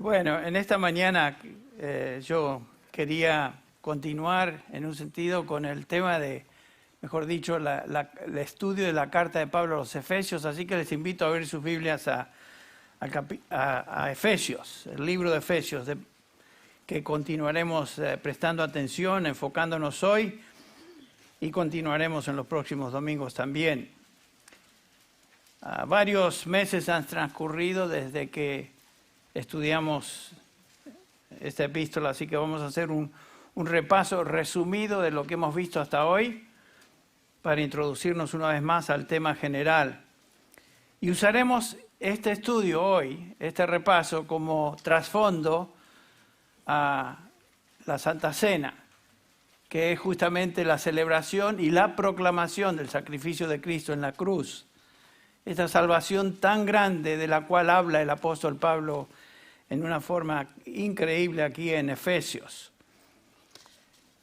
Bueno, en esta mañana yo quería continuar en un sentido con el tema de, mejor dicho, el estudio de la carta de Pablo a los Efesios, así que les invito a abrir sus Biblias a Efesios, el libro de Efesios, que continuaremos prestando atención, enfocándonos hoy y continuaremos en los próximos domingos también. Varios meses han transcurrido desde que estudiamos esta epístola, así que vamos a hacer un repaso resumido de lo que hemos visto hasta hoy para introducirnos una vez más al tema general. Y usaremos este estudio hoy, este repaso, como trasfondo a la Santa Cena, que es justamente la celebración y la proclamación del sacrificio de Cristo en la cruz. Esta salvación tan grande de la cual habla el apóstol Pablo en una forma increíble aquí en Efesios.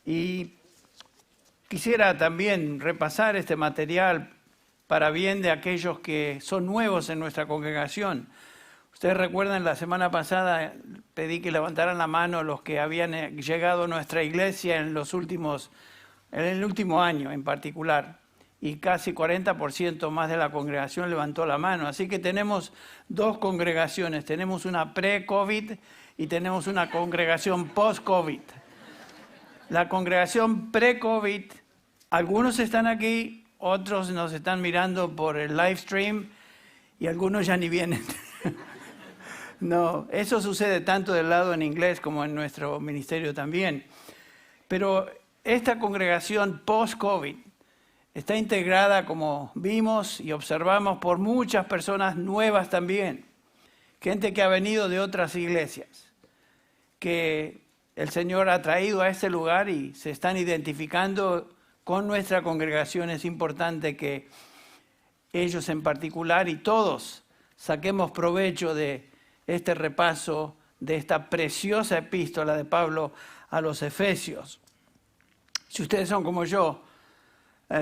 Y quisiera también repasar este material para bien de aquellos que son nuevos en nuestra congregación. Ustedes recuerdan, la semana pasada pedí que levantaran la mano los que habían llegado a nuestra iglesia en el último año en particular. Y casi 40% más de la congregación levantó la mano. Así que tenemos dos congregaciones. Tenemos una pre-COVID y tenemos una congregación post-COVID. La congregación pre-COVID, algunos están aquí, otros nos están mirando por el live stream y algunos ya ni vienen. No, eso sucede tanto del lado en inglés como en nuestro ministerio también. Pero esta congregación post-COVID está integrada, como vimos y observamos, por muchas personas nuevas también. Gente que ha venido de otras iglesias, que el Señor ha traído a este lugar y se están identificando con nuestra congregación. Es importante que ellos en particular y todos saquemos provecho de este repaso, de esta preciosa epístola de Pablo a los Efesios. Si ustedes son como yo,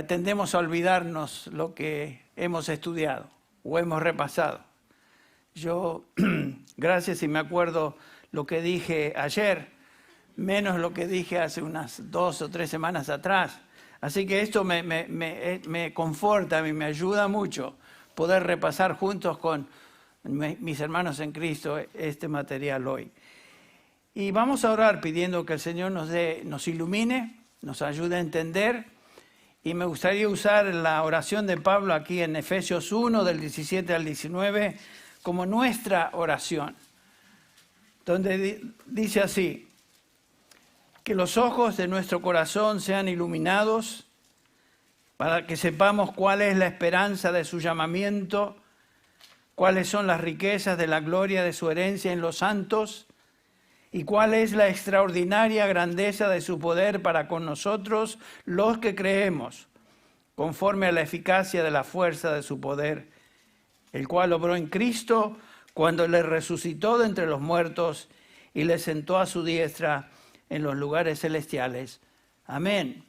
tendemos a olvidarnos lo que hemos estudiado o hemos repasado. Yo, gracias y me acuerdo lo que dije ayer, menos lo que dije hace unas 2 o 3 semanas atrás. Así que esto me conforta, me ayuda mucho poder repasar juntos con mis hermanos en Cristo este material hoy. Y vamos a orar pidiendo que el Señor nos ilumine, nos ayude a entender. Y me gustaría usar la oración de Pablo aquí en Efesios 1, del 17 al 19, como nuestra oración, donde dice así: que los ojos de nuestro corazón sean iluminados para que sepamos cuál es la esperanza de su llamamiento, cuáles son las riquezas de la gloria de su herencia en los santos, y cuál es la extraordinaria grandeza de su poder para con nosotros los que creemos, conforme a la eficacia de la fuerza de su poder, el cual obró en Cristo cuando le resucitó de entre los muertos y le sentó a su diestra en los lugares celestiales. Amén.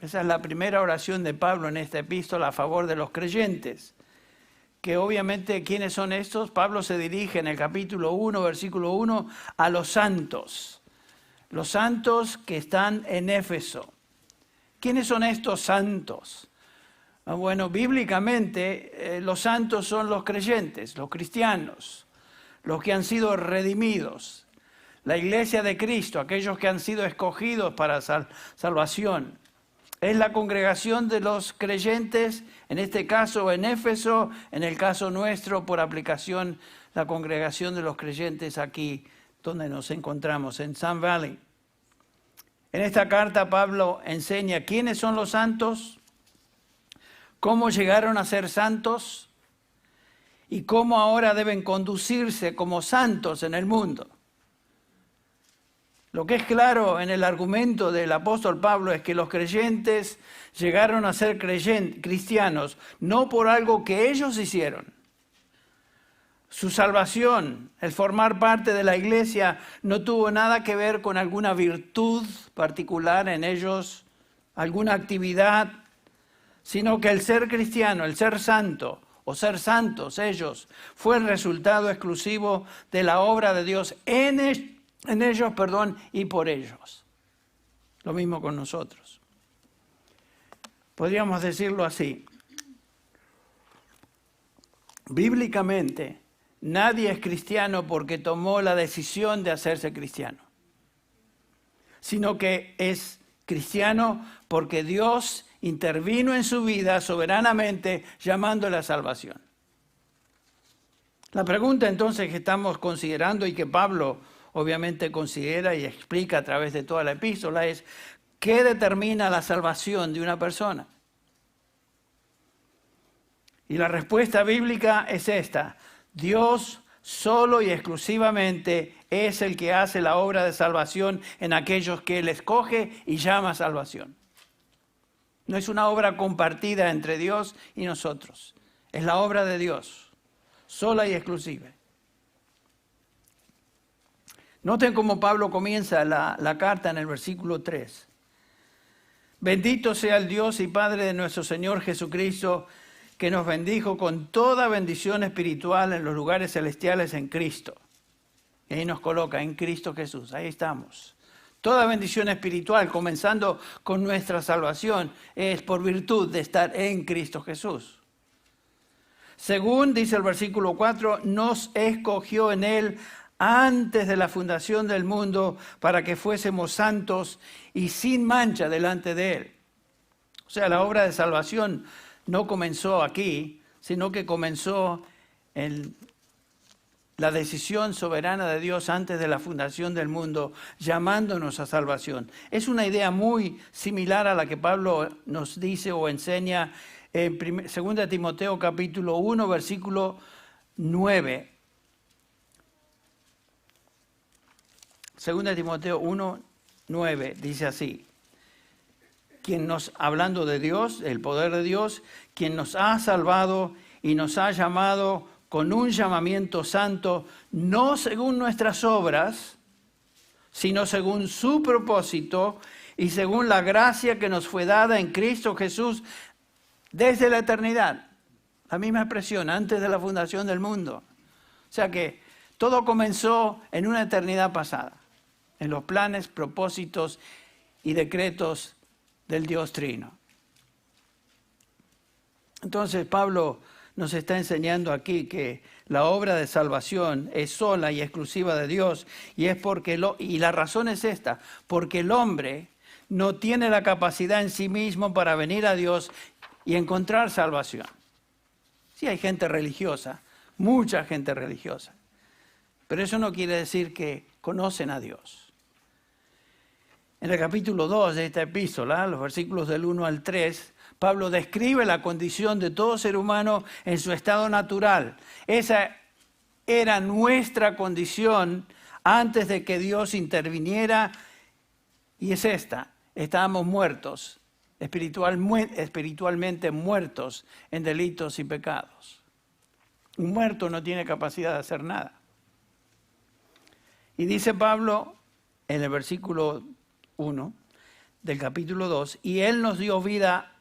Esa es la primera oración de Pablo en esta epístola a favor de los creyentes. Que obviamente, ¿quiénes son estos? Pablo se dirige en el capítulo 1, versículo 1, a los santos que están en Éfeso. ¿Quiénes son estos santos? Bueno, bíblicamente los santos son los creyentes, los cristianos, los que han sido redimidos, la iglesia de Cristo, aquellos que han sido escogidos para salvación. Es la congregación de los creyentes, en este caso en Éfeso, en el caso nuestro, por aplicación, la congregación de los creyentes aquí donde nos encontramos, en Sun Valley. En esta carta Pablo enseña quiénes son los santos, cómo llegaron a ser santos y cómo ahora deben conducirse como santos en el mundo. Lo que es claro en el argumento del apóstol Pablo es que los creyentes llegaron a ser cristianos no por algo que ellos hicieron. Su salvación, el formar parte de la iglesia, no tuvo nada que ver con alguna virtud particular en ellos, alguna actividad, sino que el ser cristiano, el ser santo o ser santos ellos, fue el resultado exclusivo de la obra de Dios en ellos, y por ellos. Lo mismo con nosotros. Podríamos decirlo así. Bíblicamente, nadie es cristiano porque tomó la decisión de hacerse cristiano, sino que es cristiano porque Dios intervino en su vida soberanamente llamándole a salvación. La pregunta entonces que estamos considerando y que Pablo obviamente considera y explica a través de toda la epístola es: ¿qué determina la salvación de una persona? Y la respuesta bíblica es esta: Dios solo y exclusivamente es el que hace la obra de salvación en aquellos que Él escoge y llama a salvación. No es una obra compartida entre Dios y nosotros. Es la obra de Dios, sola y exclusiva. Noten cómo Pablo comienza la carta en el versículo 3. Bendito sea el Dios y Padre de nuestro Señor Jesucristo, que nos bendijo con toda bendición espiritual en los lugares celestiales en Cristo. Y ahí nos coloca, en Cristo Jesús, ahí estamos. Toda bendición espiritual, comenzando con nuestra salvación, es por virtud de estar en Cristo Jesús. Según dice el versículo 4, nos escogió en Él antes de la fundación del mundo para que fuésemos santos y sin mancha delante de Él. O sea, la obra de salvación no comenzó aquí, sino que comenzó en la decisión soberana de Dios antes de la fundación del mundo, llamándonos a salvación. Es una idea muy similar a la que Pablo nos dice o enseña en 2 Timoteo capítulo 1, versículo 9. 2 Timoteo 1, 9 dice así: hablando de Dios, el poder de Dios, quien nos ha salvado y nos ha llamado con un llamamiento santo, no según nuestras obras, sino según su propósito y según la gracia que nos fue dada en Cristo Jesús desde la eternidad. La misma expresión, antes de la fundación del mundo. O sea que todo comenzó en una eternidad pasada, en los planes, propósitos y decretos del Dios Trino. Entonces Pablo nos está enseñando aquí que la obra de salvación es sola y exclusiva de Dios, y es y la razón es esta: porque el hombre no tiene la capacidad en sí mismo para venir a Dios y encontrar salvación. Sí, hay gente religiosa, mucha gente religiosa, pero eso no quiere decir que conocen a Dios. En el capítulo 2 de esta epístola, los versículos del 1 al 3, Pablo describe la condición de todo ser humano en su estado natural. Esa era nuestra condición antes de que Dios interviniera, y es esta: estábamos muertos, espiritualmente muertos en delitos y pecados. Un muerto no tiene capacidad de hacer nada. Y dice Pablo en el versículo 1 del capítulo 2, y Él nos dio vida,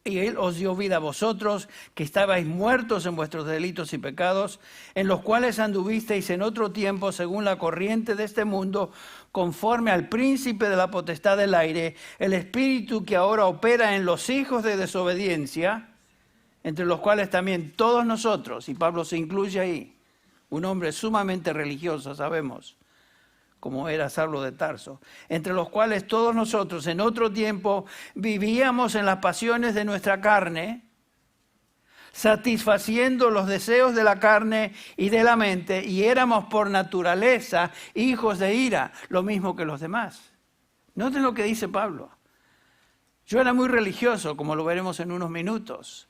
y Él os dio vida a vosotros, que estabais muertos en vuestros delitos y pecados, en los cuales anduvisteis en otro tiempo según la corriente de este mundo, conforme al príncipe de la potestad del aire, el espíritu que ahora opera en los hijos de desobediencia, entre los cuales también todos nosotros, y Pablo se incluye ahí, un hombre sumamente religioso, sabemos, como era Saulo de Tarso, entre los cuales todos nosotros en otro tiempo vivíamos en las pasiones de nuestra carne, satisfaciendo los deseos de la carne y de la mente, y éramos por naturaleza hijos de ira, lo mismo que los demás. Noten lo que dice Pablo. Yo era muy religioso, como lo veremos en unos minutos,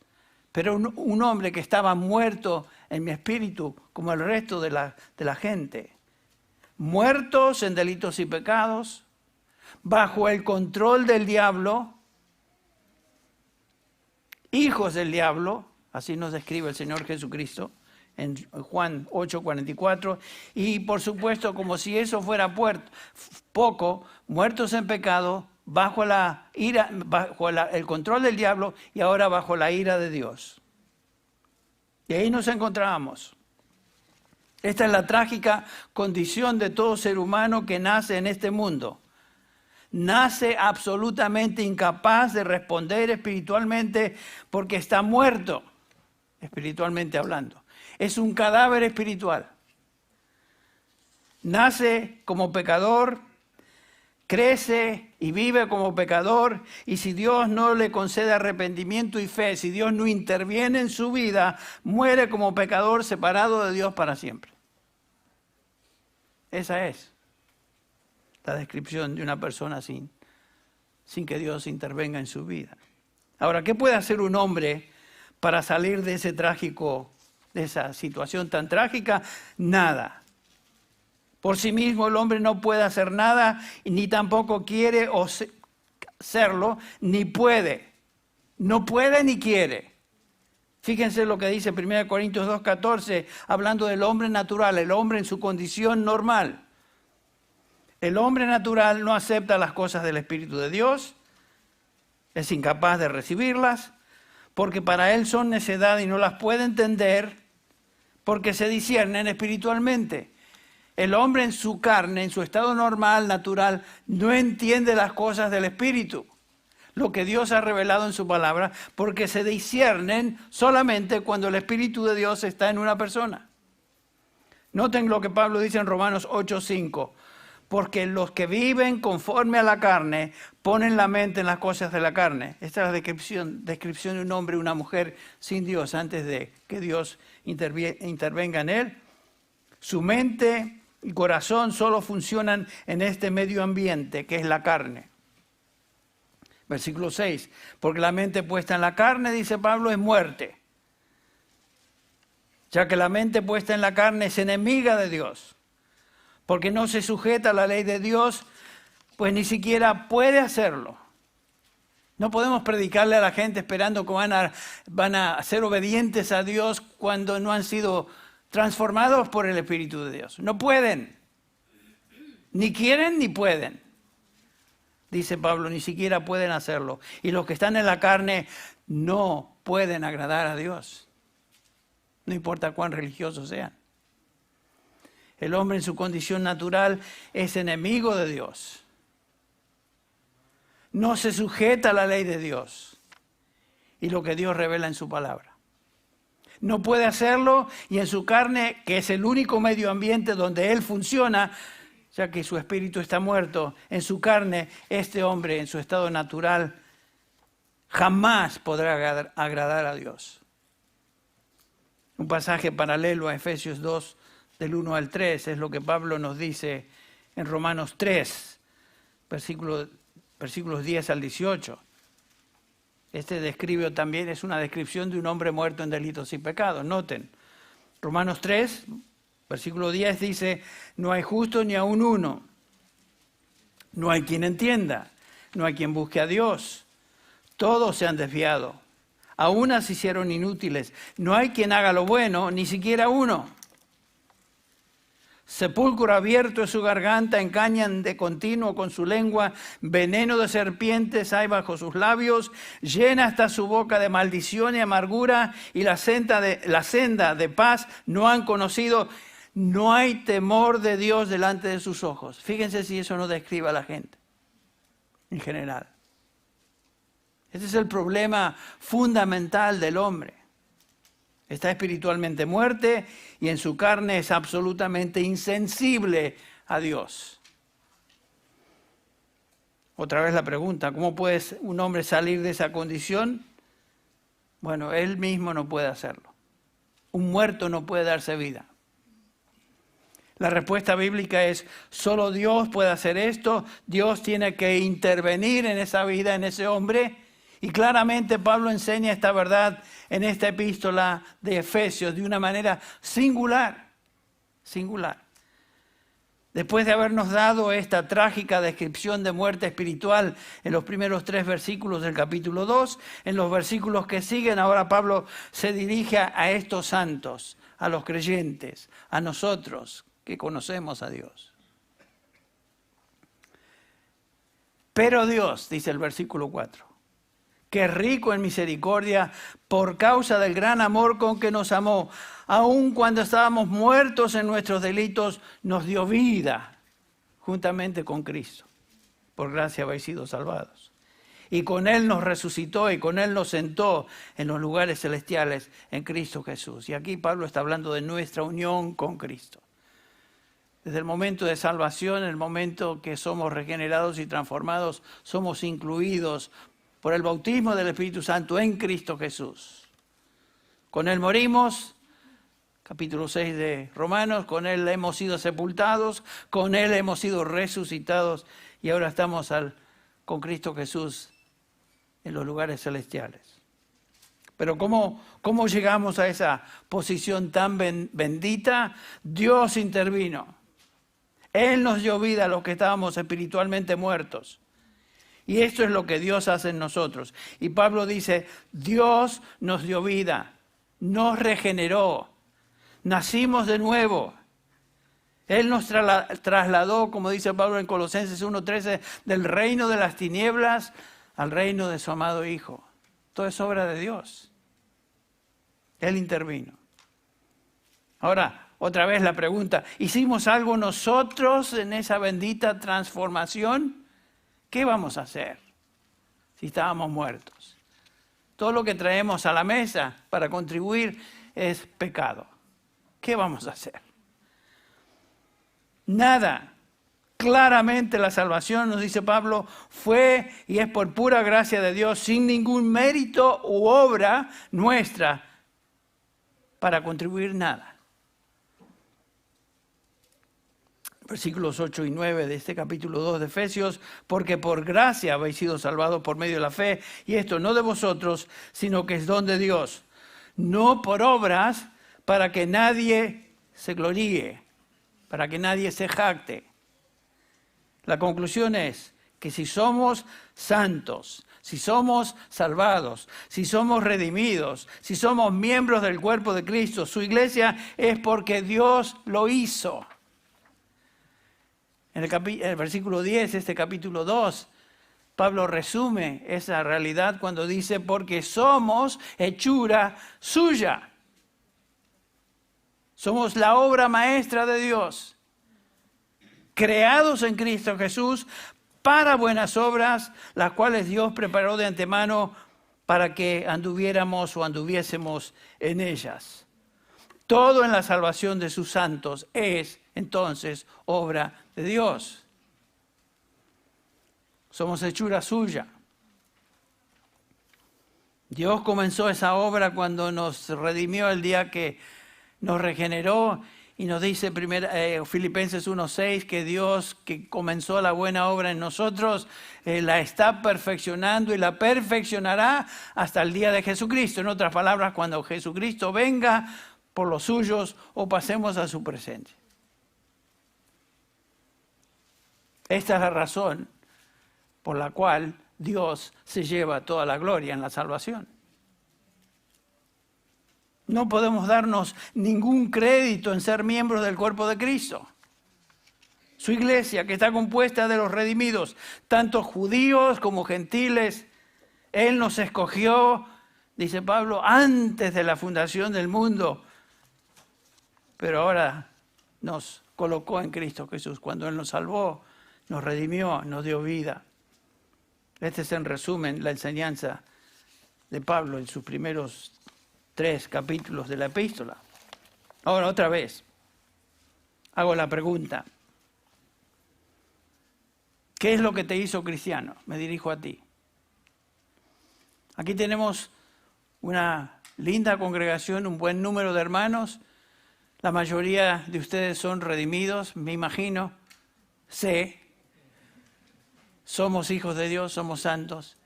pero un hombre que estaba muerto en mi espíritu, como el resto de la gente. Muertos en delitos y pecados, bajo el control del diablo, hijos del diablo, así nos describe el Señor Jesucristo en Juan 8:44, y por supuesto, como si eso fuera poco, muertos en pecado, bajo la ira, el control del diablo, y ahora bajo la ira de Dios. Y ahí nos encontramos. Esta es la trágica condición de todo ser humano que nace en este mundo. Nace absolutamente incapaz de responder espiritualmente porque está muerto, espiritualmente hablando. Es un cadáver espiritual. Nace como pecador, crece y vive como pecador, y si Dios no le concede arrepentimiento y fe, si Dios no interviene en su vida, muere como pecador separado de Dios para siempre. Esa es la descripción de una persona sin que Dios intervenga en su vida. Ahora, ¿qué puede hacer un hombre para salir de esa situación tan trágica? Nada. Por sí mismo el hombre no puede hacer nada, ni tampoco quiere hacerlo, ni puede. No puede ni quiere. Fíjense lo que dice 1 Corintios 2:14, hablando del hombre natural, el hombre en su condición normal. El hombre natural no acepta las cosas del Espíritu de Dios, es incapaz de recibirlas, porque para él son necedad y no las puede entender, porque se disciernen espiritualmente. El hombre en su carne, en su estado normal, natural, no entiende las cosas del Espíritu, lo que Dios ha revelado en su palabra, porque se disciernen solamente cuando el Espíritu de Dios está en una persona. Noten lo que Pablo dice en Romanos 8:5. Porque los que viven conforme a la carne ponen la mente en las cosas de la carne. Esta es la descripción de un hombre y una mujer sin Dios antes de que Dios intervenga en él. Su mente y corazón solo funcionan en este medio ambiente que es la carne. Versículo 6. Porque la mente puesta en la carne, dice Pablo, es muerte. Ya que la mente puesta en la carne es enemiga de Dios. Porque no se sujeta a la ley de Dios, pues ni siquiera puede hacerlo. No podemos predicarle a la gente esperando que van a ser obedientes a Dios cuando no han sido transformados por el Espíritu de Dios. No pueden. Ni quieren ni pueden. Dice Pablo, ni siquiera pueden hacerlo. Y los que están en la carne no pueden agradar a Dios. No importa cuán religiosos sean. El hombre en su condición natural es enemigo de Dios. No se sujeta a la ley de Dios y lo que Dios revela en su palabra. No puede hacerlo y en su carne, que es el único medio ambiente donde él funciona, ya que su espíritu está muerto, en su carne, este hombre en su estado natural jamás podrá agradar a Dios. Un pasaje paralelo a Efesios 2, del 1 al 3, es lo que Pablo nos dice en Romanos 3, versículos 10 al 18. Este describe también, es una descripción de un hombre muerto en delitos y pecados. Noten, Romanos 3, versículo 10 dice, no hay justo ni aun uno, no hay quien entienda, no hay quien busque a Dios, todos se han desviado, a unas se hicieron inútiles, no hay quien haga lo bueno, ni siquiera uno. Sepulcro abierto es su garganta, engañan de continuo con su lengua, veneno de serpientes hay bajo sus labios, llena está su boca de maldición y amargura, y la senda de paz no han conocido. No hay temor de Dios delante de sus ojos. Fíjense si eso no describe a la gente, en general. Ese es el problema fundamental del hombre. Está espiritualmente muerto y en su carne es absolutamente insensible a Dios. Otra vez la pregunta, ¿cómo puede un hombre salir de esa condición? Bueno, él mismo no puede hacerlo. Un muerto no puede darse vida. La respuesta bíblica es, solo Dios puede hacer esto, Dios tiene que intervenir en esa vida, en ese hombre. Y claramente Pablo enseña esta verdad en esta epístola de Efesios de una manera singular. Después de habernos dado esta trágica descripción de muerte espiritual en los primeros 3 versículos del capítulo 2, en los versículos que siguen, ahora Pablo se dirige a estos santos, a los creyentes, a nosotros que conocemos a Dios. Pero Dios, dice el versículo 4, que es rico en misericordia, por causa del gran amor con que nos amó, aun cuando estábamos muertos en nuestros delitos, nos dio vida juntamente con Cristo. Por gracia habéis sido salvados. Y con Él nos resucitó y con Él nos sentó en los lugares celestiales en Cristo Jesús. Y aquí Pablo está hablando de nuestra unión con Cristo. Desde el momento de salvación, el momento que somos regenerados y transformados, somos incluidos por el bautismo del Espíritu Santo en Cristo Jesús. Con Él morimos, capítulo 6 de Romanos, con Él hemos sido sepultados, con Él hemos sido resucitados y ahora estamos con Cristo Jesús en los lugares celestiales. Pero ¿cómo llegamos a esa posición tan bendita? Dios intervino. Él nos dio vida a los que estábamos espiritualmente muertos. Y esto es lo que Dios hace en nosotros. Y Pablo dice, Dios nos dio vida, nos regeneró, nacimos de nuevo. Él nos trasladó, como dice Pablo en Colosenses 1:13, del reino de las tinieblas al reino de su amado Hijo. Todo es obra de Dios. Él intervino. Ahora, otra vez la pregunta, ¿hicimos algo nosotros en esa bendita transformación? ¿Qué vamos a hacer si estábamos muertos? Todo lo que traemos a la mesa para contribuir es pecado. ¿Qué vamos a hacer? Nada. Claramente la salvación, nos dice Pablo, fue y es por pura gracia de Dios, sin ningún mérito u obra nuestra para contribuir nada. Versículos 8 y 9 de este capítulo 2 de Efesios, porque por gracia habéis sido salvados por medio de la fe, y esto no de vosotros, sino que es don de Dios, no por obras para que nadie se gloríe, para que nadie se jacte. La conclusión es que si somos santos, si somos salvados, si somos redimidos, si somos miembros del cuerpo de Cristo, su iglesia, es porque Dios lo hizo. En el versículo 10, este capítulo 2, Pablo resume esa realidad cuando dice, porque somos hechura suya. Somos la obra maestra de Dios, creados en Cristo Jesús para buenas obras, las cuales Dios preparó de antemano para que anduviésemos en ellas. Todo en la salvación de sus santos es entonces obra de Dios. Somos hechura suya. Dios comenzó esa obra cuando nos redimió el día que nos regeneró y nos dice Filipenses 1:6 que Dios que comenzó la buena obra en nosotros la está perfeccionando y la perfeccionará hasta el día de Jesucristo. En otras palabras, cuando Jesucristo venga por los suyos o pasemos a su presencia. Esta es la razón por la cual Dios se lleva toda la gloria en la salvación. No podemos darnos ningún crédito en ser miembros del cuerpo de Cristo. Su iglesia, que está compuesta de los redimidos, tanto judíos como gentiles, Él nos escogió, dice Pablo, antes de la fundación del mundo, pero ahora nos colocó en Cristo Jesús. Cuando Él nos salvó, nos redimió, nos dio vida. Este es en resumen la enseñanza de Pablo en sus primeros 3 capítulos de la epístola. Ahora otra vez, hago la pregunta. ¿Qué es lo que te hizo cristiano? Me dirijo a ti. Aquí tenemos una linda congregación, un buen número de hermanos. La mayoría de ustedes son redimidos, me imagino. Sé. Somos hijos de Dios, somos santos.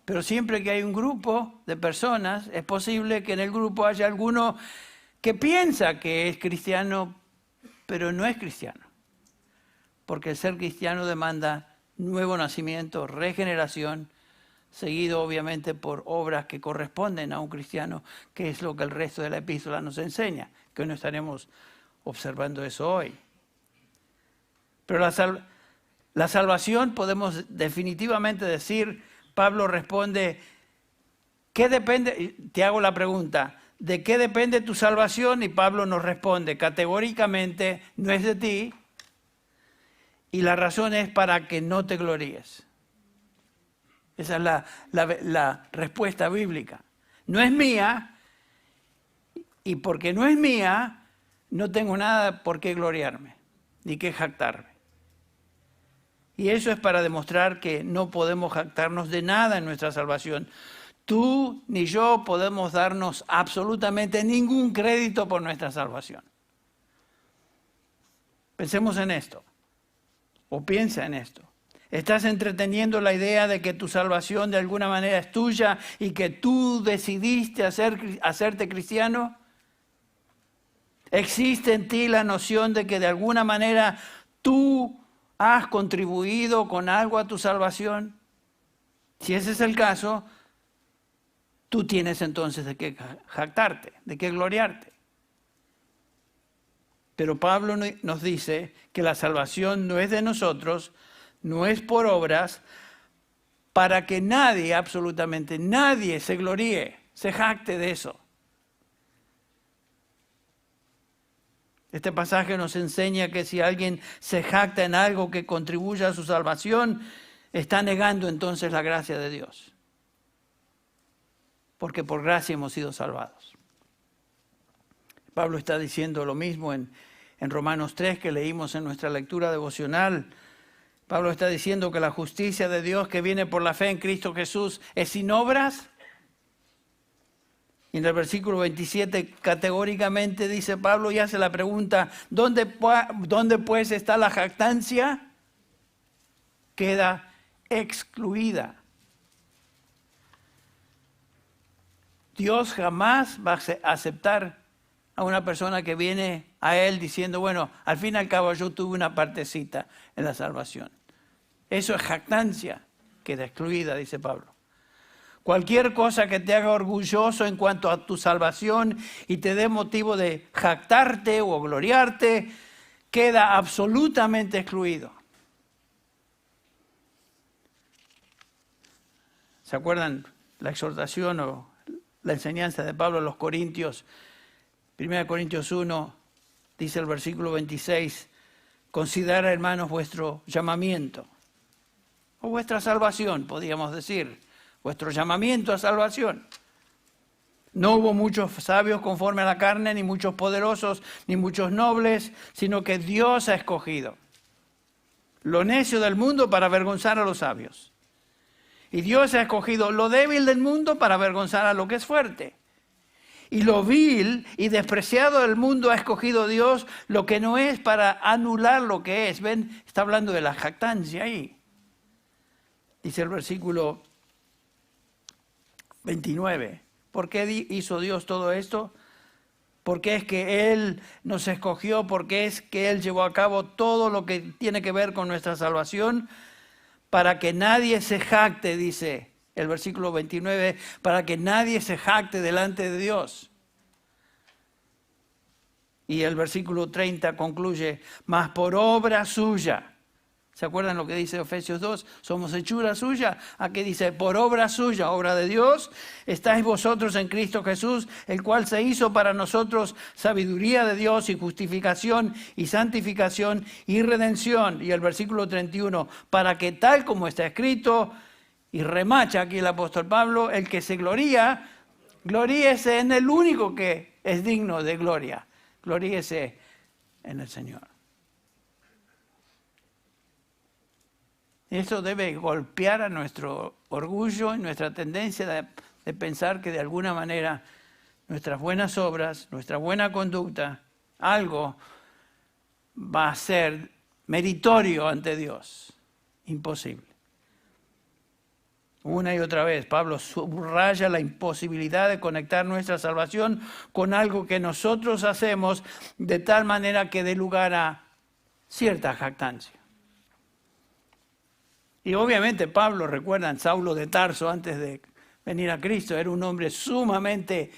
Pero siempre que hay un grupo de personas, es posible que en el grupo haya alguno que piensa que es cristiano, pero no es cristiano. Porque el ser cristiano demanda nuevo nacimiento, regeneración, seguido obviamente por obras que corresponden a un cristiano, que es lo que el resto de la epístola nos enseña, que no estaremos observando eso hoy. Pero la salvación, podemos definitivamente decir, Pablo responde, ¿Qué depende? Te hago la pregunta, ¿de qué depende tu salvación? Y Pablo nos responde categóricamente, no es de ti, y la razón es para que no te gloríes. Esa es la respuesta bíblica. No es mía, y porque no es mía, no tengo nada por qué gloriarme, ni qué jactarme. Y eso es para demostrar que no podemos jactarnos de nada en nuestra salvación. Tú ni yo podemos darnos absolutamente ningún crédito por nuestra salvación. Pensemos en esto, o piensa en esto. ¿Estás entreteniendo la idea de que tu salvación de alguna manera es tuya y que tú decidiste hacerte cristiano? ¿Existe en ti la noción de que de alguna manera tú has contribuido con algo a tu salvación? Si ese es el caso, tú tienes entonces de qué jactarte, de qué gloriarte. Pero Pablo nos dice que la salvación no es de nosotros, no es por obras, para que nadie, absolutamente nadie, se gloríe, se jacte de eso. Este pasaje nos enseña que si alguien se jacta en algo que contribuya a su salvación, está negando entonces la gracia de Dios. Porque por gracia hemos sido salvados. Pablo está diciendo lo mismo en Romanos 3 que leímos en nuestra lectura devocional. Pablo está diciendo que la justicia de Dios que viene por la fe en Cristo Jesús es sin obras. Y en el versículo 27 categóricamente dice Pablo y hace la pregunta, ¿dónde pues está la jactancia? Queda excluida. Dios jamás va a aceptar a una persona que viene a Él diciendo, bueno, al fin y al cabo yo tuve una partecita en la salvación. Eso es jactancia, queda excluida, dice Pablo. Cualquier cosa que te haga orgulloso en cuanto a tu salvación y te dé motivo de jactarte o gloriarte, queda absolutamente excluido. ¿Se acuerdan la exhortación o la enseñanza de Pablo a los Corintios? 1 Corintios 1, dice el versículo 26, considera, hermanos, vuestro llamamiento, o vuestra salvación, podríamos decir, vuestro llamamiento a salvación. No hubo muchos sabios conforme a la carne, ni muchos poderosos, ni muchos nobles, sino que Dios ha escogido lo necio del mundo para avergonzar a los sabios. Y Dios ha escogido lo débil del mundo para avergonzar a lo que es fuerte. Y lo vil y despreciado del mundo ha escogido Dios lo que no es para anular lo que es. Ven, está hablando de la jactancia ahí. Dice el versículo 29. ¿Por qué hizo Dios todo esto? Porque es que Él nos escogió, porque es que Él llevó a cabo todo lo que tiene que ver con nuestra salvación, para que nadie se jacte, dice el versículo 29, para que nadie se jacte delante de Dios. Y el versículo 30 concluye, mas por obra suya. ¿Se acuerdan lo que dice Efesios 2? Somos hechura suya. Aquí dice, por obra suya, obra de Dios, estáis vosotros en Cristo Jesús, el cual se hizo para nosotros sabiduría de Dios y justificación y santificación y redención. Y el versículo 31, para que tal como está escrito, y remacha aquí el apóstol Pablo, el que se gloría, gloríese en el único que es digno de gloria. Gloríese en el Señor. Eso debe golpear a nuestro orgullo y nuestra tendencia de pensar que de alguna manera nuestras buenas obras, nuestra buena conducta, algo va a ser meritorio ante Dios. Imposible. Una y otra vez, Pablo subraya la imposibilidad de conectar nuestra salvación con algo que nosotros hacemos de tal manera que dé lugar a cierta jactancia. Y obviamente Pablo, recuerdan, Saulo de Tarso antes de venir a Cristo, era un hombre sumamente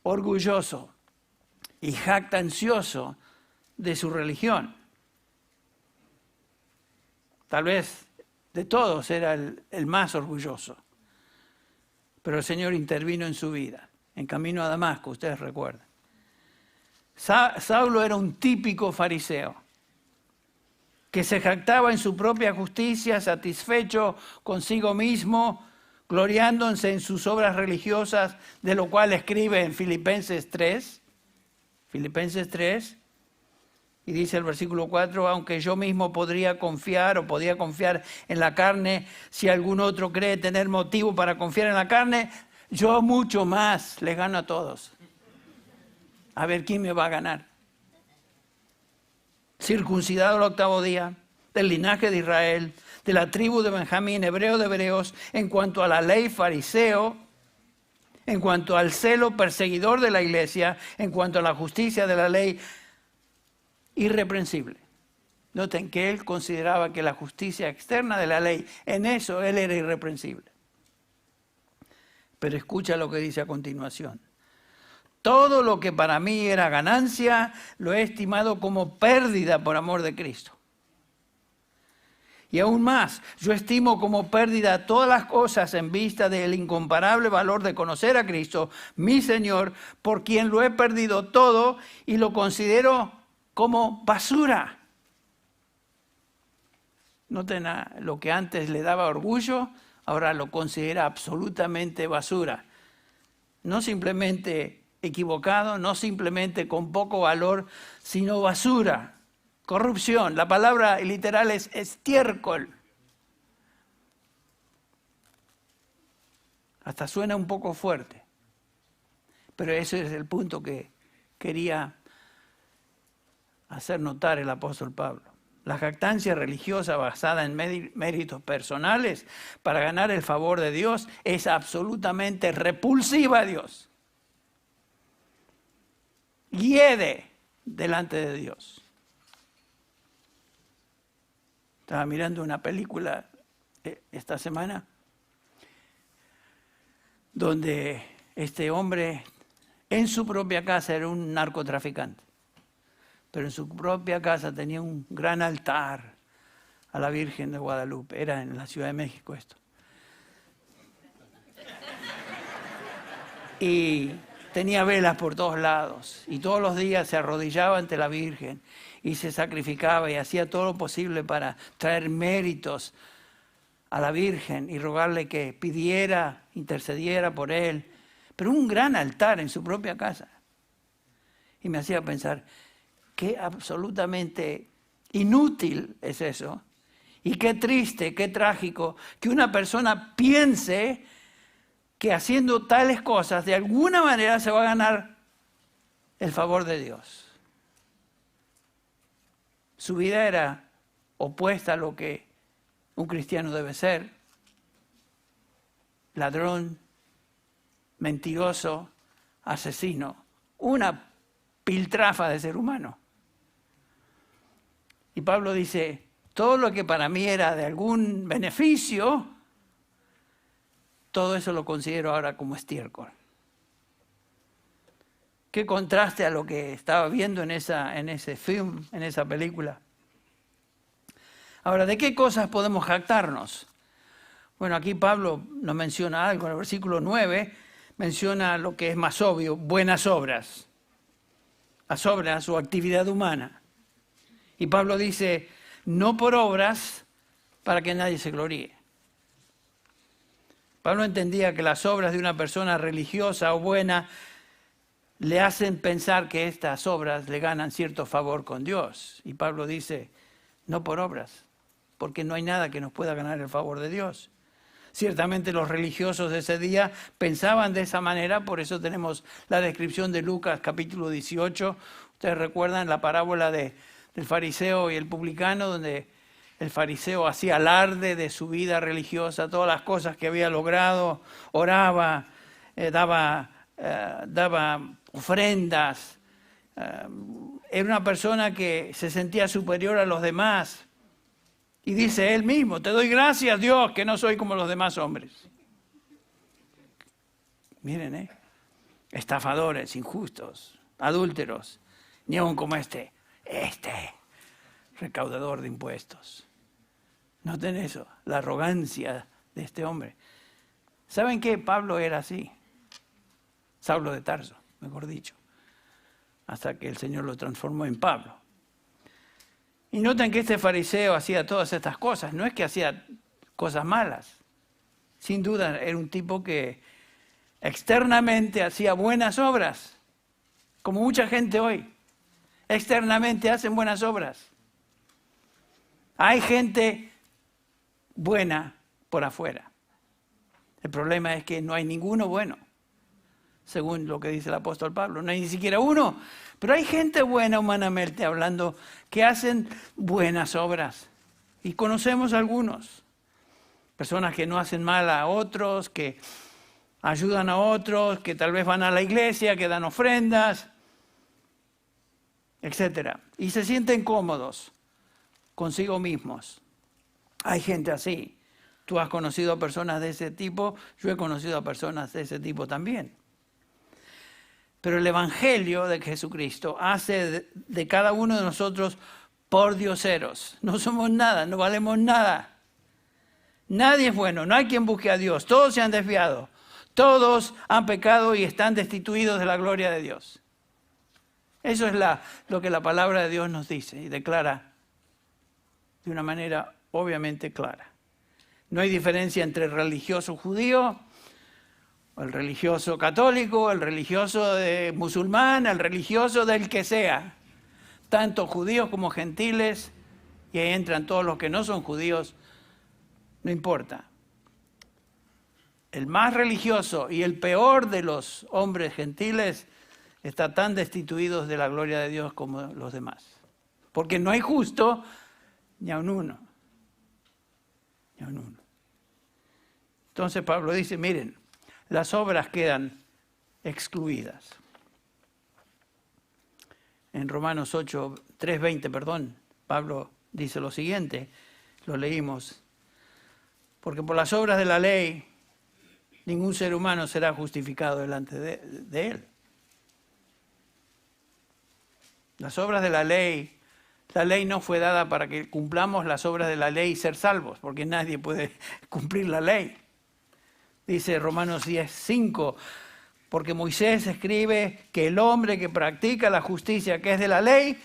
orgulloso y jactancioso de su religión. Tal vez de todos era el más orgulloso. pero el Señor intervino en su vida, en camino a Damasco, ustedes recuerdan. Saulo era un típico fariseo, que se jactaba en su propia justicia, satisfecho consigo mismo, gloriándose en sus obras religiosas, de lo cual escribe en Filipenses 3, y dice el versículo 4, aunque yo mismo podía confiar en la carne, si algún otro cree tener motivo para confiar en la carne, yo mucho más les gano a todos. A ver quién me va a ganar. Circuncidado al 8º día, del linaje de Israel, de la tribu de Benjamín, hebreo de hebreos, en cuanto a la ley fariseo, en cuanto al celo perseguidor de la iglesia, en cuanto a la justicia de la ley, irreprensible. Noten que él consideraba que la justicia externa de la ley, en eso él era irreprensible. Pero escucha lo que dice a continuación. Todo lo que para mí era ganancia, lo he estimado como pérdida por amor de Cristo. Y aún más, yo estimo como pérdida todas las cosas en vista del incomparable valor de conocer a Cristo, mi Señor, por quien lo he perdido todo y lo considero como basura. Noten, lo que antes le daba orgullo, ahora lo considera absolutamente basura. No simplemente equivocado, no simplemente con poco valor, sino basura. Corrupción, la palabra literal es estiércol. Hasta suena un poco fuerte, pero ese es el punto que quería hacer notar el apóstol Pablo. La jactancia religiosa basada en méritos personales para ganar el favor de Dios es absolutamente repulsiva a Dios. Hiede delante de Dios. Estaba mirando una película esta semana donde este hombre en su propia casa era un narcotraficante, pero en su propia casa tenía un gran altar a la Virgen de Guadalupe. Era en la Ciudad de México esto. Y tenía velas por todos lados y todos los días se arrodillaba ante la Virgen y se sacrificaba y hacía todo lo posible para traer méritos a la Virgen y rogarle que pidiera, intercediera por él. Pero un gran altar en su propia casa. Y me hacía pensar, qué absolutamente inútil es eso. Y qué triste, qué trágico que una persona piense que haciendo tales cosas de alguna manera se va a ganar el favor de Dios. Su vida era opuesta a lo que un cristiano debe ser. Ladrón, mentiroso, asesino. Una piltrafa de ser humano. Y Pablo dice, todo lo que para mí era de algún beneficio, todo eso lo considero ahora como estiércol. Qué contraste a lo que estaba viendo en ese film, en esa película. Ahora, ¿de qué cosas podemos jactarnos? Bueno, aquí Pablo nos menciona algo, en el versículo 9 menciona lo que es más obvio, buenas obras. Las obras o actividad humana. Y Pablo dice, no por obras para que nadie se gloríe. Pablo entendía que las obras de una persona religiosa o buena le hacen pensar que estas obras le ganan cierto favor con Dios. Y Pablo dice, no por obras, porque no hay nada que nos pueda ganar el favor de Dios. Ciertamente los religiosos de ese día pensaban de esa manera, por eso tenemos la descripción de Lucas capítulo 18. Ustedes recuerdan la parábola del fariseo y el publicano, donde el fariseo hacía alarde de su vida religiosa, todas las cosas que había logrado, oraba, daba ofrendas. Era una persona que se sentía superior a los demás. Y dice él mismo, te doy gracias, Dios, que no soy como los demás hombres. Miren, estafadores, injustos, adúlteros, ni aun como este recaudador de impuestos. Noten eso, la arrogancia de este hombre. ¿Saben qué? Pablo era así. Saulo de Tarso, mejor dicho. Hasta que el Señor lo transformó en Pablo. Y noten que este fariseo hacía todas estas cosas. No es que hacía cosas malas. Sin duda era un tipo que externamente hacía buenas obras. Como mucha gente hoy. Externamente hacen buenas obras. Hay gente buena por afuera. El problema es que no hay ninguno bueno, según lo que dice el apóstol Pablo. No hay ni siquiera uno. Pero hay gente buena humanamente hablando que hacen buenas obras. Y conocemos algunos. Personas que no hacen mal a otros, que ayudan a otros, que tal vez van a la iglesia, que dan ofrendas, etc. Y se sienten cómodos consigo mismos. Hay gente así. Tú has conocido a personas de ese tipo, yo he conocido a personas de ese tipo también. Pero el Evangelio de Jesucristo hace de cada uno de nosotros pordioseros. No somos nada, no valemos nada. Nadie es bueno, no hay quien busque a Dios. Todos se han desviado. Todos han pecado y están destituidos de la gloria de Dios. Eso es lo que la palabra de Dios nos dice y declara de una manera obviamente clara. No hay diferencia entre el religioso judío, el religioso católico, el religioso musulmán, el religioso del que sea. Tanto judíos como gentiles, y ahí entran todos los que no son judíos, no importa. El más religioso y el peor de los hombres gentiles está tan destituidos de la gloria de Dios como los demás. Porque no hay justo ni aun uno. Ni aun uno. Entonces Pablo dice, miren, las obras quedan excluidas. En Romanos 3:20, Pablo dice lo siguiente, lo leímos. Porque por las obras de la ley, ningún ser humano será justificado delante de él. Las obras de la ley no fue dada para que cumplamos las obras de la ley y ser salvos, porque nadie puede cumplir la ley. Dice Romanos 10:5, porque Moisés escribe que el hombre que practica la justicia que es de la ley,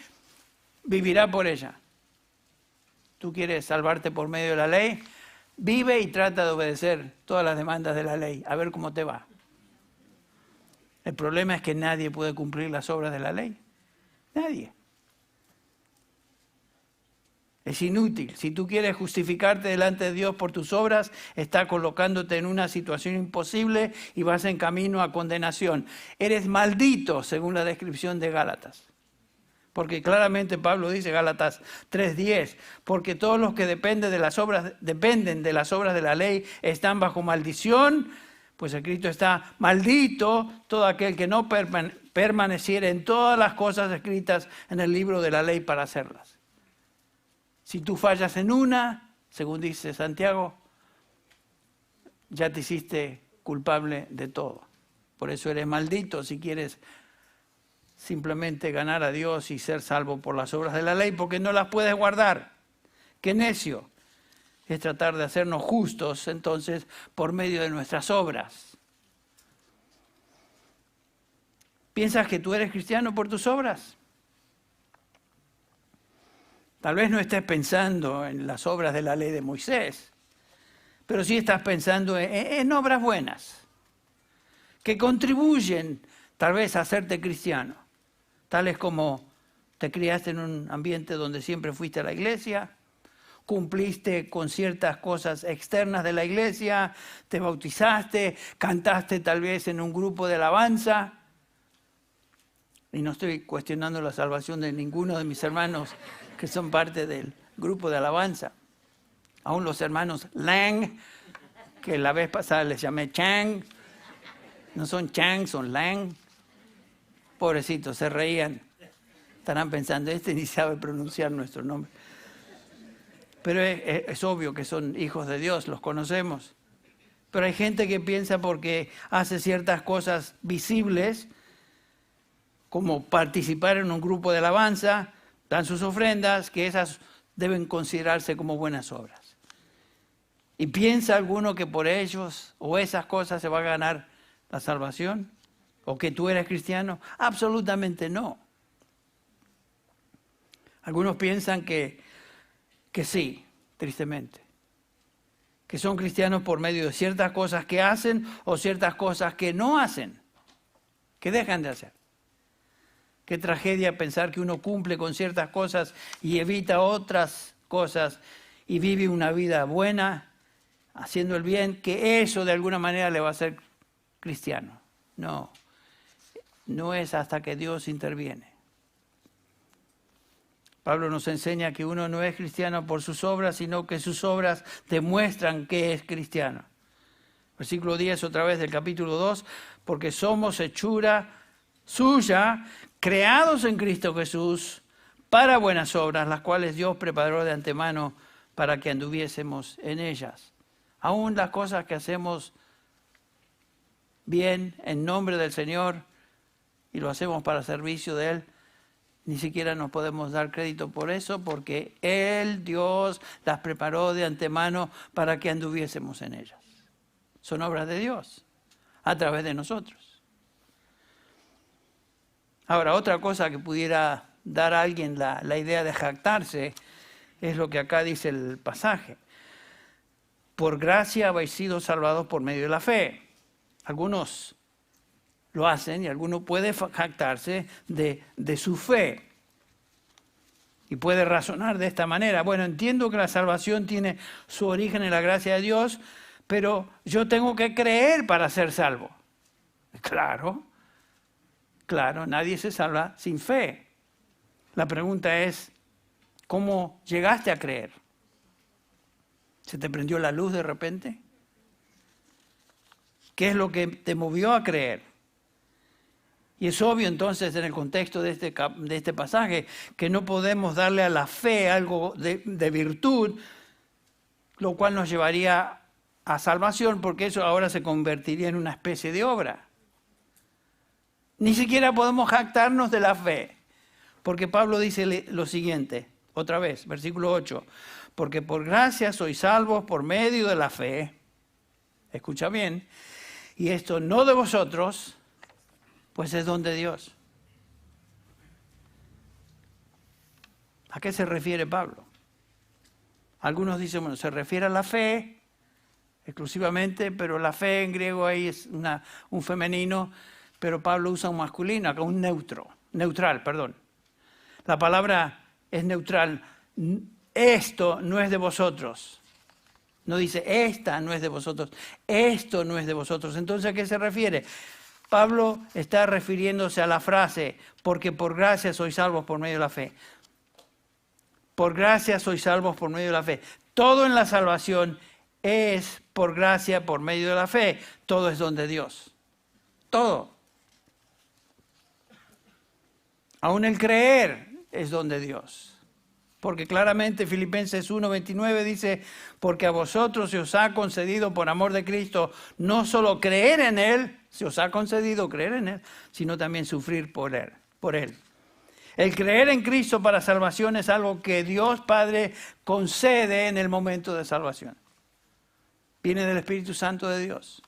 vivirá por ella. ¿Tú quieres salvarte por medio de la ley? Vive y trata de obedecer todas las demandas de la ley, a ver cómo te va. El problema es que nadie puede cumplir las obras de la ley. Nadie. Es inútil. Si tú quieres justificarte delante de Dios por tus obras, está colocándote en una situación imposible y vas en camino a condenación. Eres maldito, según la descripción de Gálatas. Porque claramente Pablo dice, Gálatas 3:10, porque todos los que dependen de las obras de la ley están bajo maldición, pues escrito está, maldito todo aquel que no permaneciera en todas las cosas escritas en el libro de la ley para hacerlas. Si tú fallas en una, según dice Santiago, ya te hiciste culpable de todo. Por eso eres maldito si quieres simplemente ganar a Dios y ser salvo por las obras de la ley, porque no las puedes guardar. ¡Qué necio! Es tratar de hacernos justos, entonces, por medio de nuestras obras. ¿Piensas que tú eres cristiano por tus obras? Tal vez no estés pensando en las obras de la ley de Moisés, pero sí estás pensando en obras buenas, que contribuyen tal vez a hacerte cristiano, tales como te criaste en un ambiente donde siempre fuiste a la iglesia, cumpliste con ciertas cosas externas de la iglesia, te bautizaste, cantaste tal vez en un grupo de alabanza. Y no estoy cuestionando la salvación de ninguno de mis hermanos que son parte del grupo de alabanza. Aún los hermanos Lang, que la vez pasada les llamé Chang, no son Chang, son Lang. Pobrecitos, se reían. Estarán pensando, ni sabe pronunciar nuestro nombre. Pero es obvio que son hijos de Dios, los conocemos. Pero hay gente que piensa porque hace ciertas cosas visibles, como participar en un grupo de alabanza, dan sus ofrendas, que esas deben considerarse como buenas obras. ¿Y piensa alguno que por ellos o esas cosas se va a ganar la salvación? ¿O que tú eres cristiano? Absolutamente no. Algunos piensan que sí, tristemente. Que son cristianos por medio de ciertas cosas que hacen o ciertas cosas que no hacen, que dejan de hacer. Qué tragedia pensar que uno cumple con ciertas cosas y evita otras cosas y vive una vida buena, haciendo el bien, que eso de alguna manera le va a hacer cristiano. No, no es hasta que Dios interviene. Pablo nos enseña que uno no es cristiano por sus obras, sino que sus obras demuestran que es cristiano. Versículo 10 otra vez del capítulo 2, porque somos hechura suya, creados en Cristo Jesús, para buenas obras, las cuales Dios preparó de antemano para que anduviésemos en ellas. Aún las cosas que hacemos bien en nombre del Señor y lo hacemos para servicio de Él, ni siquiera nos podemos dar crédito por eso, porque Él, Dios, las preparó de antemano para que anduviésemos en ellas. Son obras de Dios, a través de nosotros. Ahora, otra cosa que pudiera dar a alguien la idea de jactarse, es lo que acá dice el pasaje. Por gracia habéis sido salvados por medio de la fe. Algunos lo hacen y alguno puede jactarse de su fe. Y puede razonar de esta manera. Bueno, entiendo que la salvación tiene su origen en la gracia de Dios, pero yo tengo que creer para ser salvo. Claro, nadie se salva sin fe. La pregunta es, ¿cómo llegaste a creer? ¿Se te prendió la luz de repente? ¿Qué es lo que te movió a creer? Y es obvio entonces en el contexto de este pasaje que no podemos darle a la fe algo de virtud, lo cual nos llevaría a salvación, porque eso ahora se convertiría en una especie de obra. Ni siquiera podemos jactarnos de la fe, porque Pablo dice lo siguiente, otra vez, versículo 8, porque por gracia sois salvos por medio de la fe, escucha bien, y esto no de vosotros, pues es don de Dios. ¿A qué se refiere Pablo? Algunos dicen, bueno, se refiere a la fe exclusivamente, pero la fe en griego ahí es un femenino, pero Pablo usa un masculino, acá un neutral. La palabra es neutral. Esto no es de vosotros. No dice, esta no es de vosotros, esto no es de vosotros. Entonces, ¿a qué se refiere? Pablo está refiriéndose a la frase, porque por gracia sois salvos por medio de la fe. Por gracia sois salvos por medio de la fe. Todo en la salvación es por gracia, por medio de la fe. Todo es don de Dios. Todo. Aún el creer es don de Dios. Porque claramente Filipenses 1:29 dice, porque a vosotros se os ha concedido por amor de Cristo no solo creer en Él, se os ha concedido creer en Él, sino también sufrir por Él. El creer en Cristo para salvación es algo que Dios Padre concede en el momento de salvación. Viene del Espíritu Santo de Dios.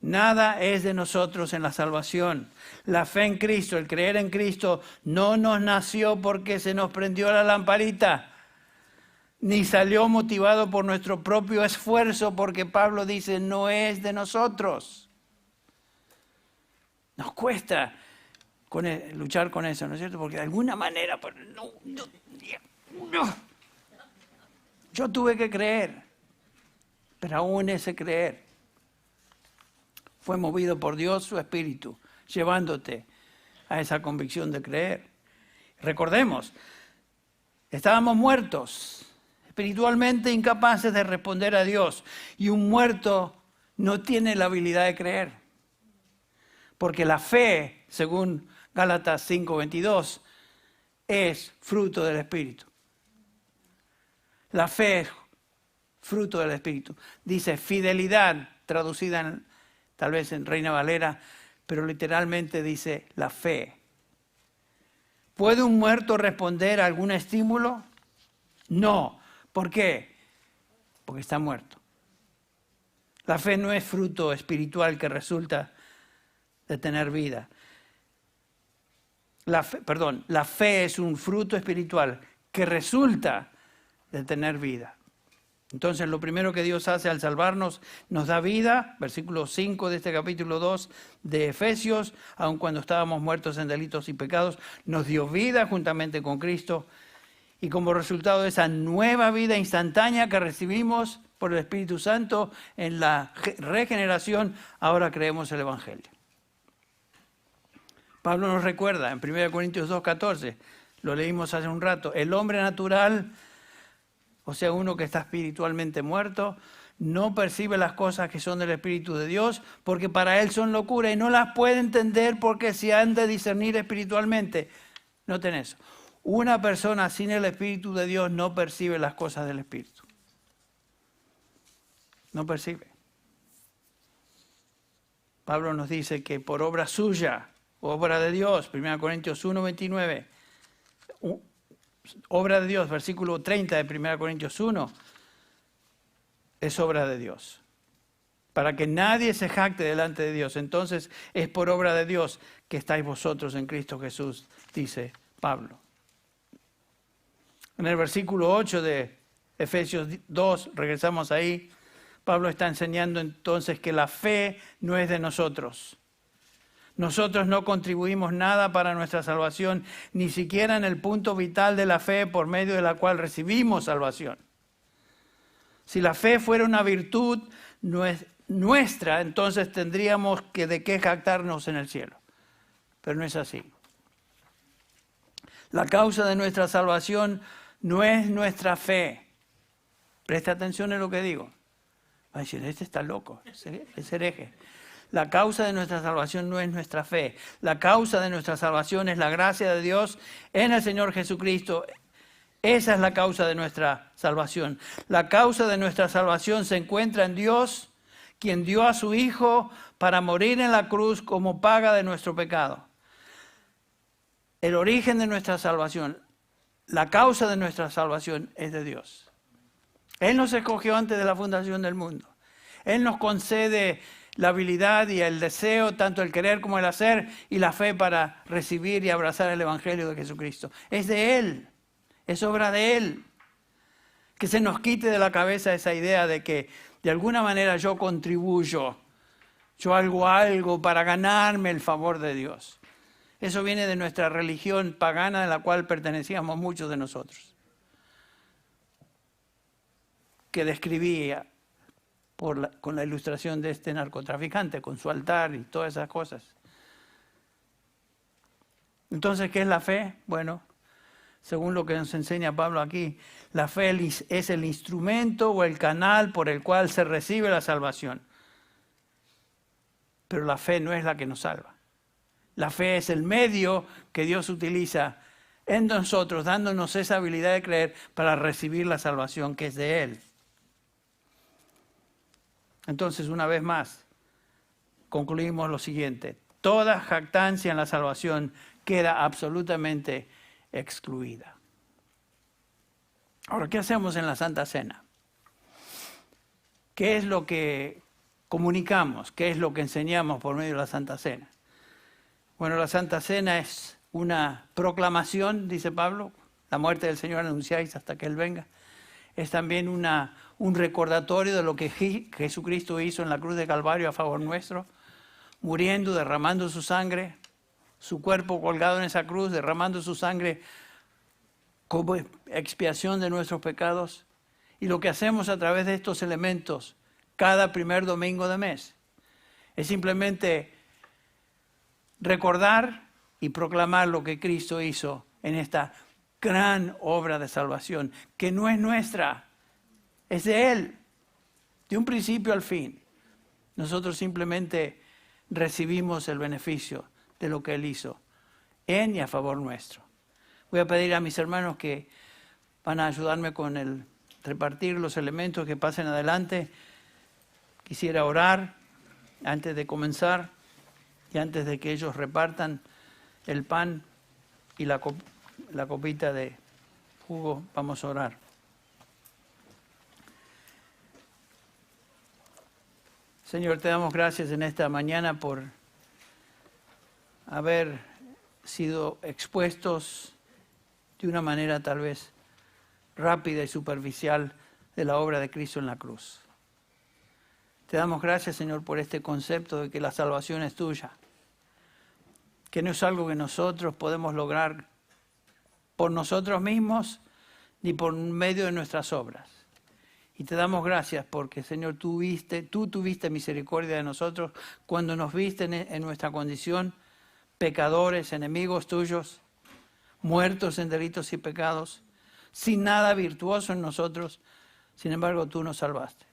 Nada es de nosotros en la salvación. La fe en Cristo, el creer en Cristo, no nos nació porque se nos prendió la lamparita, ni salió motivado por nuestro propio esfuerzo, porque Pablo dice, no es de nosotros. Nos cuesta luchar con eso, ¿no es cierto? Porque de alguna manera, no. Yo tuve que creer, pero aún ese creer fue movido por Dios, su Espíritu, llevándote a esa convicción de creer. Recordemos, estábamos muertos, espiritualmente incapaces de responder a Dios, y un muerto no tiene la habilidad de creer. Porque la fe, según Gálatas 5:22, es fruto del Espíritu. La fe es fruto del Espíritu. Dice fidelidad, traducida tal vez en Reina Valera, pero literalmente dice la fe. ¿Puede un muerto responder a algún estímulo? No. ¿Por qué? porque está muerto. La fe no es fruto espiritual que resulta de tener vida. La fe es un fruto espiritual que resulta de tener vida. Entonces, lo primero que Dios hace al salvarnos, nos da vida, versículo 5 de este capítulo 2 de Efesios, aun cuando estábamos muertos en delitos y pecados, nos dio vida juntamente con Cristo, y como resultado de esa nueva vida instantánea que recibimos por el Espíritu Santo en la regeneración, ahora creemos el Evangelio. Pablo nos recuerda en 1 Corintios 2:14, lo leímos hace un rato, el hombre natural, o sea, uno que está espiritualmente muerto, no percibe las cosas que son del Espíritu de Dios, porque para él son locura y no las puede entender porque se han de discernir espiritualmente. Noten eso. Una persona sin el Espíritu de Dios no percibe las cosas del Espíritu. No percibe. Pablo nos dice que por obra suya, obra de Dios, 1 Corintios 1:29, obra de Dios, versículo 30 de 1 Corintios 1, es obra de Dios. Para que nadie se jacte delante de Dios. Entonces es por obra de Dios que estáis vosotros en Cristo Jesús, dice Pablo. En el versículo 8 de Efesios 2, regresamos ahí, Pablo está enseñando entonces que la fe no es de nosotros. Nosotros no contribuimos nada para nuestra salvación, ni siquiera en el punto vital de la fe por medio de la cual recibimos salvación. Si la fe fuera una virtud nuestra, entonces tendríamos que de qué jactarnos en el cielo. Pero no es así. La causa de nuestra salvación no es nuestra fe. Presta atención en lo que digo. Va a decir, este está loco, es hereje. La causa de nuestra salvación no es nuestra fe. La causa de nuestra salvación es la gracia de Dios en el Señor Jesucristo. Esa es la causa de nuestra salvación. La causa de nuestra salvación se encuentra en Dios, quien dio a su Hijo para morir en la cruz como paga de nuestro pecado. El origen de nuestra salvación, la causa de nuestra salvación es de Dios. Él nos escogió antes de la fundación del mundo. Él nos concede la habilidad y el deseo, tanto el querer como el hacer, y la fe para recibir y abrazar el Evangelio de Jesucristo. Es de Él, es obra de Él. Que se nos quite de la cabeza esa idea de que de alguna manera yo contribuyo, yo hago algo para ganarme el favor de Dios. Eso viene de nuestra religión pagana, a la cual pertenecíamos muchos de nosotros, que describía con la ilustración de este narcotraficante, con su altar y todas esas cosas. Entonces, ¿qué es la fe? Bueno, según lo que nos enseña Pablo aquí, la fe es el instrumento o el canal por el cual se recibe la salvación. Pero la fe no es la que nos salva. La fe es el medio que Dios utiliza en nosotros, dándonos esa habilidad de creer para recibir la salvación que es de Él. Entonces, una vez más, concluimos lo siguiente. Toda jactancia en la salvación queda absolutamente excluida. Ahora, ¿qué hacemos en la Santa Cena? ¿Qué es lo que comunicamos? ¿Qué es lo que enseñamos por medio de la Santa Cena? Bueno, la Santa Cena es una proclamación, dice Pablo, la muerte del Señor anunciáis hasta que Él venga. Es también un recordatorio de lo que Jesucristo hizo en la cruz de Calvario a favor nuestro, muriendo, derramando su sangre, su cuerpo colgado en esa cruz, derramando su sangre como expiación de nuestros pecados. Y lo que hacemos a través de estos elementos cada primer domingo de mes es simplemente recordar y proclamar lo que Cristo hizo en esta gran obra de salvación, que no es nuestra, es de Él, de un principio al fin. Nosotros simplemente recibimos el beneficio de lo que Él hizo en y a favor nuestro. Voy a pedir a mis hermanos que van a ayudarme con el repartir los elementos que pasen adelante. Quisiera orar antes de comenzar y antes de que ellos repartan el pan y la copita de jugo, vamos a orar. Señor, te damos gracias en esta mañana por haber sido expuestos de una manera tal vez rápida y superficial de la obra de Cristo en la cruz. Te damos gracias, Señor, por este concepto de que la salvación es tuya, que no es algo que nosotros podemos lograr por nosotros mismos ni por medio de nuestras obras. Y te damos gracias porque, Señor, tú tuviste misericordia de nosotros cuando nos viste en nuestra condición, pecadores, enemigos tuyos, muertos en delitos y pecados, sin nada virtuoso en nosotros. Sin embargo, tú nos salvaste.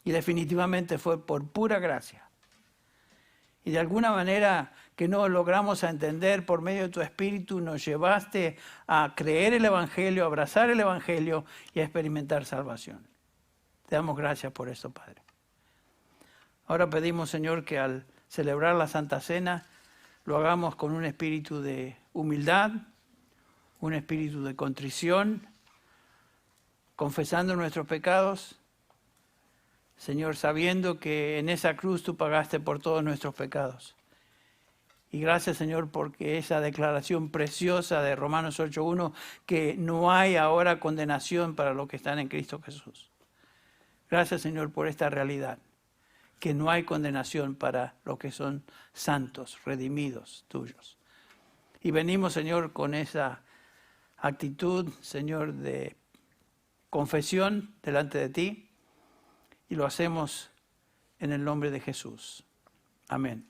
Y definitivamente fue por pura gracia. Y de alguna manera que no logramos entender, por medio de tu Espíritu nos llevaste a creer el Evangelio, a abrazar el Evangelio y a experimentar salvación. Te damos gracias por esto, Padre. Ahora pedimos, Señor, que al celebrar la Santa Cena lo hagamos con un espíritu de humildad, un espíritu de contrición, confesando nuestros pecados, Señor, sabiendo que en esa cruz tú pagaste por todos nuestros pecados. Y gracias, Señor, porque esa declaración preciosa de Romanos 8:1, que no hay ahora condenación para los que están en Cristo Jesús. Gracias, Señor, por esta realidad, que no hay condenación para los que son santos, redimidos tuyos. Y venimos, Señor, con esa actitud, Señor, de confesión delante de ti, y lo hacemos en el nombre de Jesús. Amén.